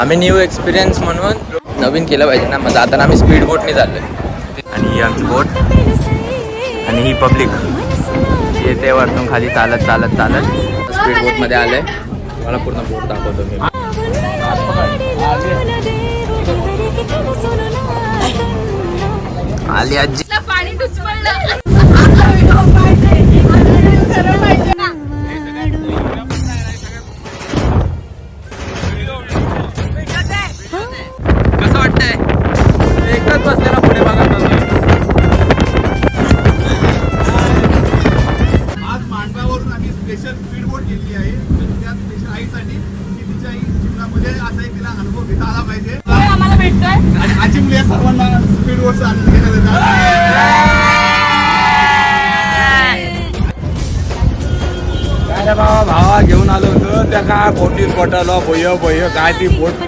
आम्ही new experience म्हणून नवीन केलं पाहिजे ना, मग आता आम्ही स्पीड बोटने चाललोय. आणि ही आमची बोट आणि ही पब्लिक येते वरतून खाली चालत चालत चालत स्पीड बोटमध्ये आलंय. मला पूर्ण बोट दाखवतो मी. आली आजी. पाणी टुचपडलं. कसं वाटतंय? एकच बसलेला पुढे बघा. आज मांडव्यावरून आम्ही स्पेशल स्पीड बोट केली आहे. त्या स्पेशल आईसाठी की तिच्या आई जीवनामध्ये असा एक तिला अनुभव घेता आला पाहिजे. आम्हाला भेटतोय आणि आजी मुली या सर्वांना स्पीड बोटचा आनंद घेण्यात येतात. काय रे बाबा, भावा घेऊन आलो होतो त्या काय बोटीत बोटाला बोय बोय काय ती बोट